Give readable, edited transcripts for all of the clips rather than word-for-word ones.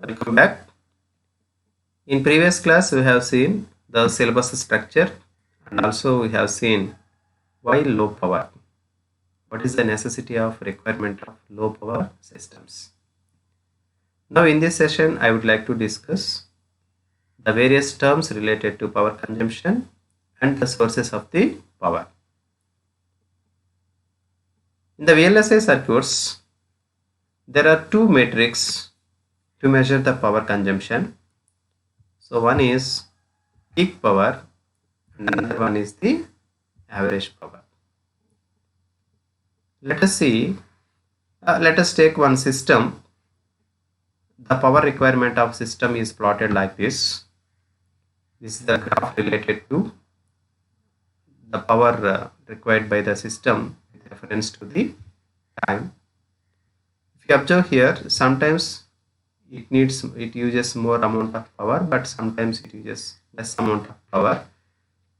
Welcome back. In previous class we have seen the syllabus structure and also we have seen why low power. What is the necessity of requirement of low power systems. Now in this session I would like to discuss the various terms related to power consumption and the sources of the power. In the VLSI circuits there are two metrics to measure the power consumption. So one is peak power and another one is the average power. Let us see, let us take one system. The power requirement of system is plotted like this. This is the graph related to the power required by the system with reference to the time. If you observe here, sometimes it uses more amount of power, but sometimes it uses less amount of power.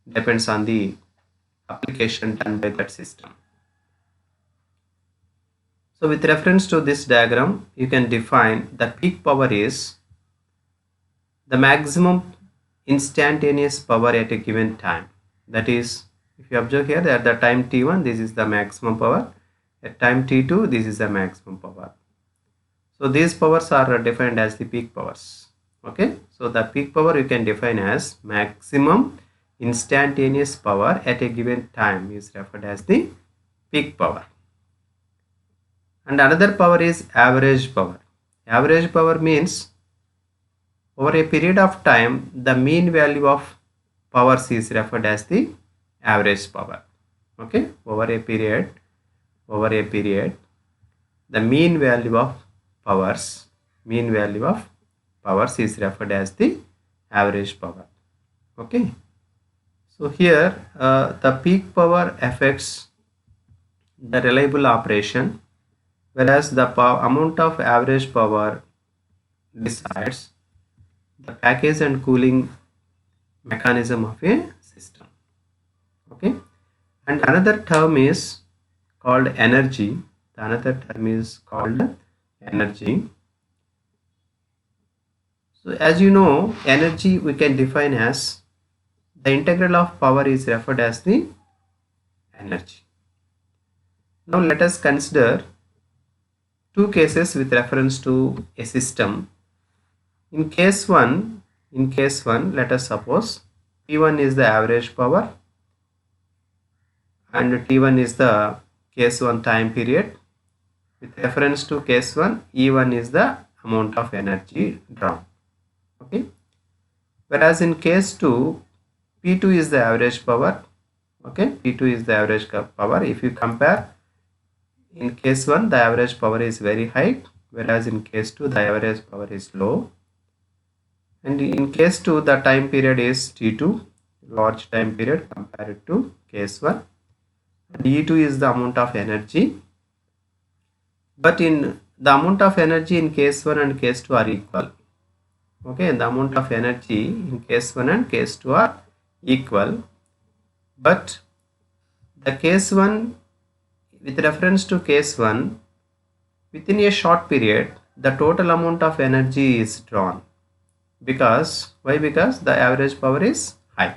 Depends on the application done by that system. So with reference to this diagram, you can define the peak power is the maximum instantaneous power at a given time. That is, if you observe here, at the time t1, this is the maximum power. At time t2, this is the maximum power. So these powers are defined as the peak powers. Okay, so the peak power you can define as maximum instantaneous power at a given time is referred as the peak power. And another power is average power. Average power means over a period of time the mean value of powers is referred as the average power. Okay, over a period the mean value of powers is referred as the average power. Okay, so here the peak power affects the reliable operation, whereas the amount of average power decides the package and cooling mechanism of a system. Okay, and another term is called energy. So as you know, energy we can define as the integral of power is referred as the energy. Now let us consider two cases with reference to a system. In case 1, let us suppose P1 is the average power and T1 is the case 1 time period. With reference to case 1, E1 is the amount of energy drawn. Okay, whereas in case 2, P2 is the average power. Okay, P2 is the average power. If you compare, in case 1 the average power is very high, whereas in case 2 the average power is low, and in case 2 the time period is T2, large time period compared to case 1, and E2 is the amount of energy, but in the amount of energy in case 1 and case 2 are equal. Okay, the amount of energy in case 1 and case 2 are equal, but the case 1, with reference to case 1, within a short period the total amount of energy is drawn. Because why? Because the average power is high,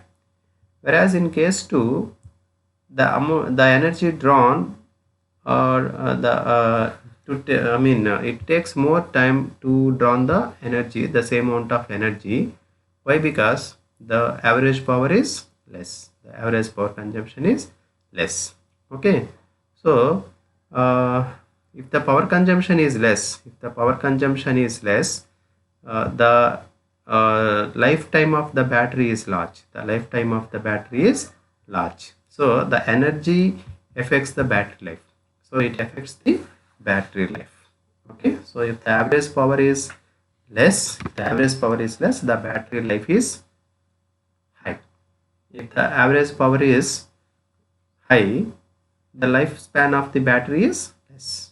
whereas in case 2 the energy drawn it takes more time to draw the energy, the same amount of energy. Why? Because the average power is less, the average power consumption is less. Okay, so if the power consumption is less, the lifetime of the battery is large. So the energy affects the battery life. So it affects the battery life. Okay, so if the average power is less, the battery life is high. If the average power is high, the lifespan of the battery is less.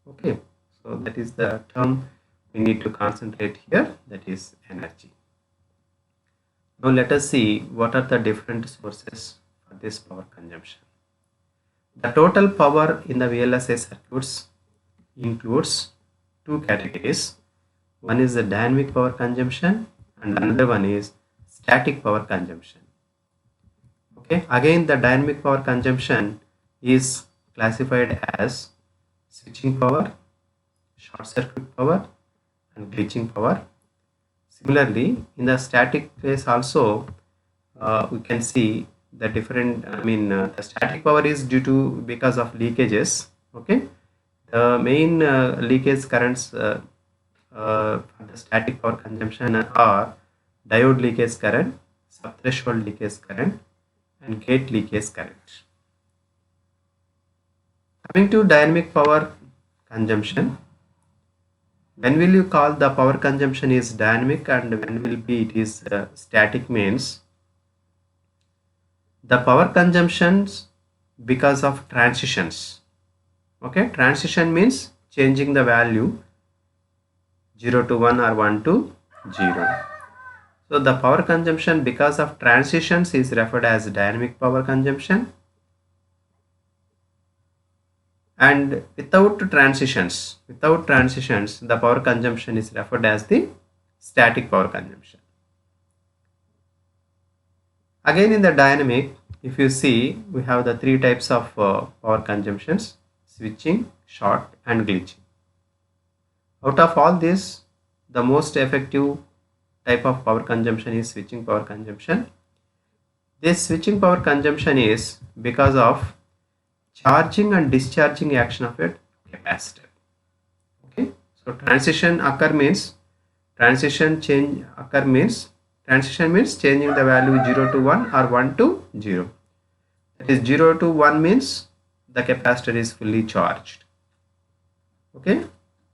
Okay, so that is the term we need to concentrate here, that is energy. Now let us see what are the different sources for this power consumption. The total power in the VLSI circuits includes two categories. One is the dynamic power consumption and another one is static power consumption. Okay, again the dynamic power consumption is classified as switching power, short circuit power and glitching power. Similarly, in the static case also, we can see the different, the static power is due to because of leakages. Okay, the main leakage currents for the static power consumption are diode leakage current, subthreshold leakage current and gate leakage current. Coming to dynamic power consumption, when will you call the power consumption is dynamic and when will be it is static means the power consumptions because of transitions. Okay, transition means changing the value 0 to 1 or 1 to 0. So the power consumption because of transitions is referred as dynamic power consumption, and without transitions the power consumption is referred as the static power consumption. Again in the dynamic, if you see, we have the three types of power consumptions: switching, short and glitching. Out of all this, the most effective type of power consumption is switching power consumption. This switching power consumption is because of charging and discharging action of a capacitor. Okay, so transition means changing the value 0 to 1 or 1 to 0. That is 0 to 1 means the capacitor is fully charged. Okay,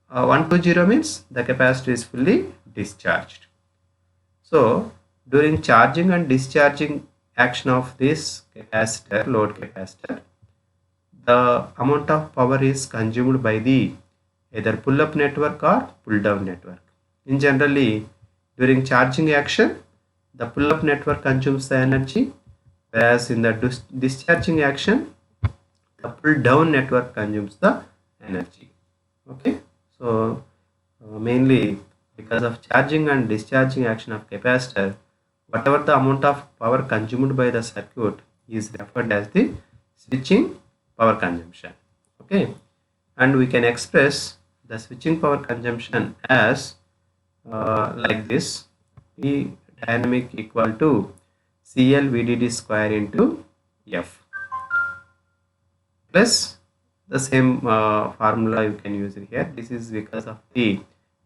1 to 0 means the capacitor is fully discharged. So during charging and discharging action of this capacitor, load capacitor, the amount of power is consumed by the either pull-up network or pull-down network. In generally, during charging action, the pull-up network consumes the energy, whereas in the discharging action, the pull-down network consumes the energy. Okay, so mainly because of charging and discharging action of capacitor, whatever the amount of power consumed by the circuit is referred as the switching power consumption. Okay, and we can express the switching power consumption as like this: E dynamic equal to CL VDD square into F, plus the same formula you can use it here. This is because of the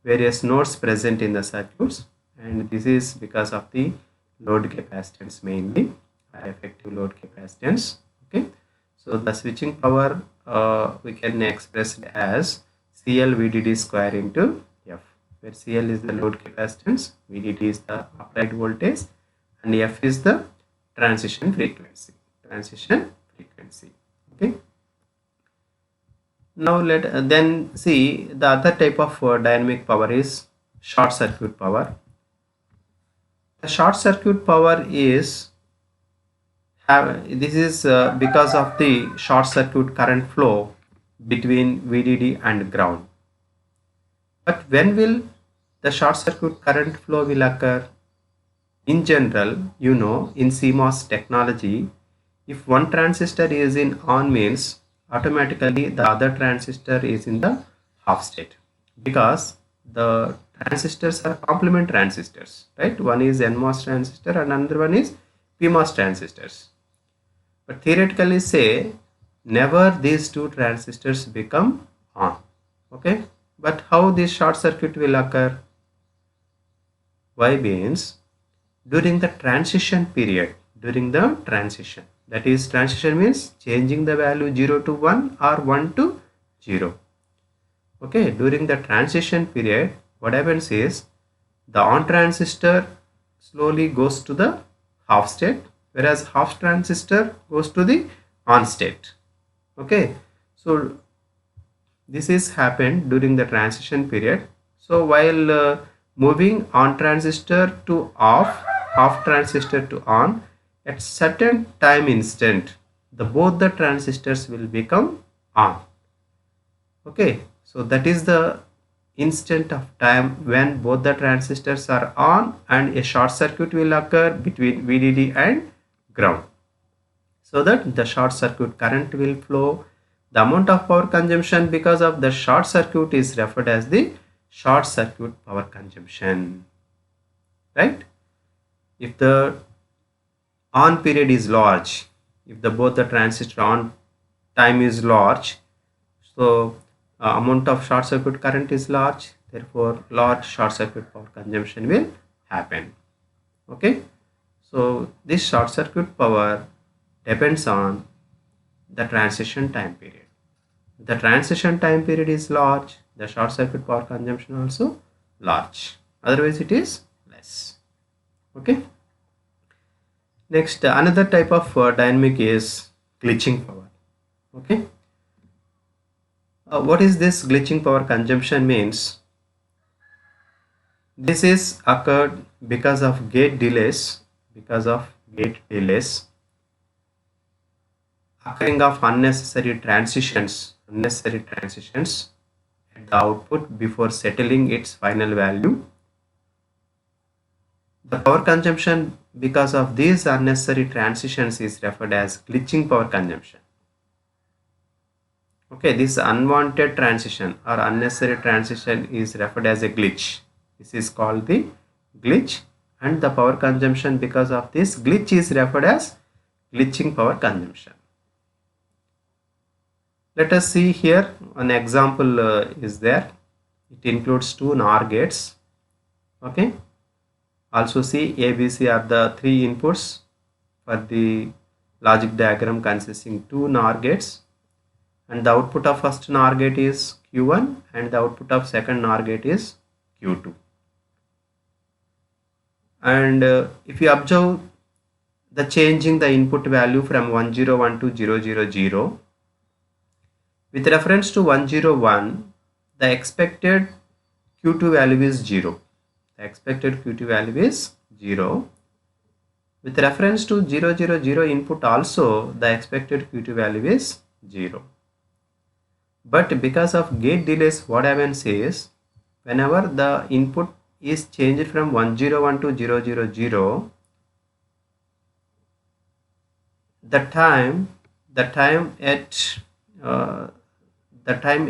various nodes present in the circuits, and this is because of the load capacitance, mainly effective load capacitance. Okay, so the switching power we can express it as CL VDD square into F, where CL is the load capacitance, VDD is the applied voltage, and F is the transition frequency. Okay. Now then see the other type of dynamic power is short circuit power. The short circuit power is because of the short circuit current flow between VDD and ground. But when will the short circuit current flow will occur? In general, in CMOS technology, if one transistor is in on means automatically the other transistor is in the half state, because the transistors are complement transistors, right? One is NMOS transistor and another one is PMOS transistors. But theoretically say, never these two transistors become on. Okay, but how this short circuit will occur? Why means during the transition period, that is, transition means changing the value 0 to 1 or 1 to 0. Okay, during the transition period, what happens is the on transistor slowly goes to the half state, whereas half transistor goes to the on state. Okay, so this is happened during the transition period. So while moving on transistor to off, half transistor to on, at certain time instant, both the transistors will become on. Okay, so that is the instant of time when both the transistors are on, and a short circuit will occur between VDD and ground, so that the short circuit current will flow. The amount of power consumption because of the short circuit is referred as the short circuit power consumption, right? If the on period is large, if the both the transistor on time is large, so amount of short circuit current is large, therefore large short circuit power consumption will happen. Okay, so this short circuit power depends on the transition time period. If the transition time period is large, the short circuit power consumption also large, otherwise it is less. Okay, next another type of dynamic is glitching power. Okay, what is this glitching power consumption means? This is occurred because of gate delays, occurring of unnecessary transitions at the output before settling its final value. The power consumption because of these unnecessary transitions is referred as glitching power consumption. Okay, this unwanted transition or unnecessary transition is referred as a glitch. This is called the glitch, and the power consumption because of this glitch is referred as glitching power consumption. Let us see here an example is there. It includes two NOR gates. Okay. Also see ABC are the three inputs for the logic diagram consisting two NOR gates, and the output of first NOR gate is Q1 and the output of second NOR gate is Q2. And if you observe the changing the input value from 101 to 000, with reference to 101, the expected Q2 value is 0. The expected Q2 value is 0. With reference to 000 input also, the expected Q2 value is 0. But because of gate delays, what happens is, whenever the input is changed from 101 to 000, the time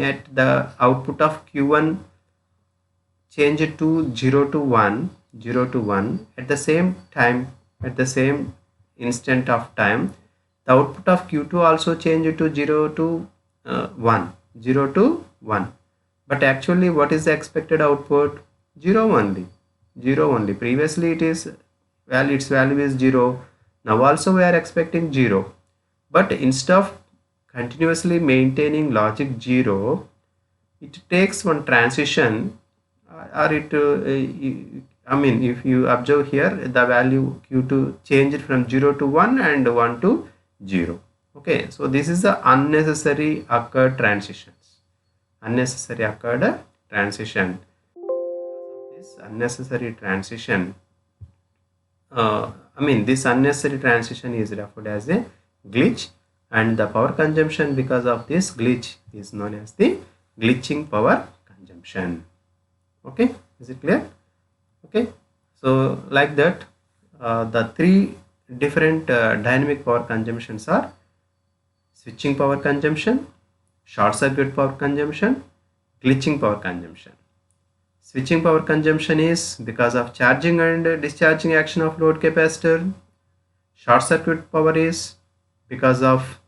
at the output of Q1 change to 0 to 1 at the same time, at the same instant of time, the output of Q2 also change to 0 to 1, but actually what is the expected output? 0 only. Previously it is its value is 0. Now also we are expecting 0, but instead of continuously maintaining logic 0, it takes one transition, or it if you observe here, the value Q2 changed from 0 to 1 and 1 to 0. Okay, so this is the unnecessary occurred transition. This unnecessary transition this unnecessary transition is referred as a glitch, and the power consumption because of this glitch is known as the glitching power consumption. Okay, is it clear? Okay, so like that the three different dynamic power consumptions are switching power consumption, short circuit power consumption, glitching power consumption. Switching power consumption is because of charging and discharging action of load capacitor. Short circuit power is because of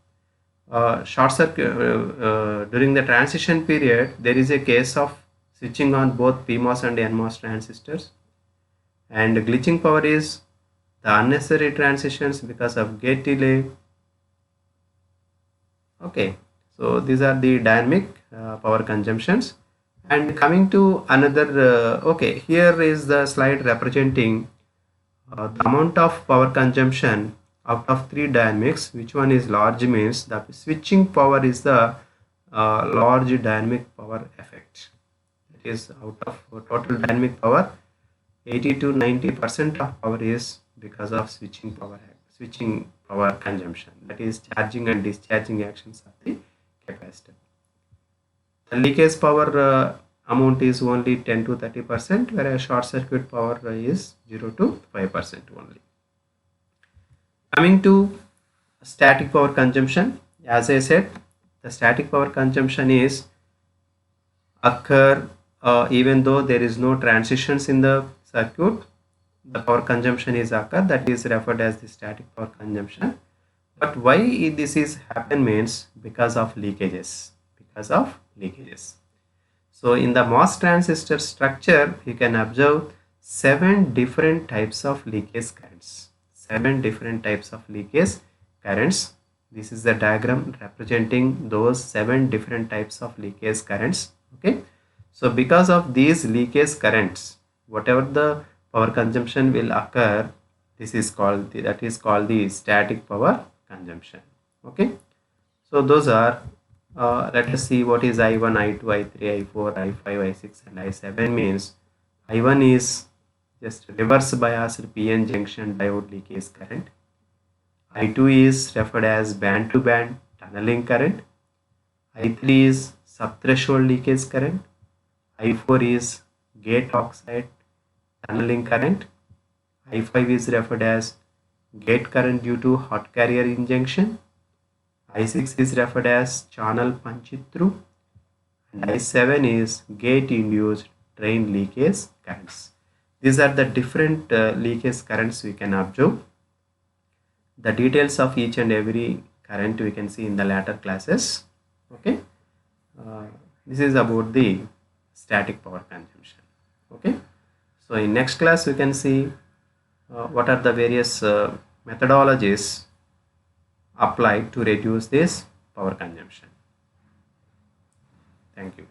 short circuit during the transition period, there is a case of switching on both PMOS and NMOS transistors. And glitching power is the unnecessary transitions because of gate delay. Okay, so these are the dynamic power consumptions. And coming to another, okay, here is the slide representing the amount of power consumption out of three dynamics. Which one is large means the switching power is the large dynamic power effect. It is out of total dynamic power, 80 to 90% of power is because of switching power consumption, that is charging and discharging actions of the capacitor. The leakage power amount is only 10 to 30%, whereas short circuit power is 0 to 5% only. Coming to static power consumption, as I said, the static power consumption is occur even though there is no transitions in the circuit. The power consumption is occur, that is referred as the static power consumption. But why this is happen means because of leakages. So in the MOS transistor structure, you can observe 7 different types of leakage currents. 7 different types of leakage currents. This is the diagram representing those 7 different types of leakage currents. Okay. So because of these leakage currents, whatever the power consumption will occur, that is called the static power consumption. Okay. So those are let us see what is I1, I2, I3, I4, I5, I6 and I7 means. I1 is just reverse biased PN junction diode leakage current. I2 is referred as band to band tunneling current. I3 is subthreshold leakage current. I4 is gate oxide tunneling current. I5 is referred as gate current due to hot carrier injection. I6 is referred as channel punch through, and I7 is gate induced drain leakage currents. These are the different leakage currents we can observe. The details of each and every current we can see in the later classes. Okay, this is about the static power consumption. Okay, so in next class we can see what are the various methodologies applied to reduce this power consumption. Thank you.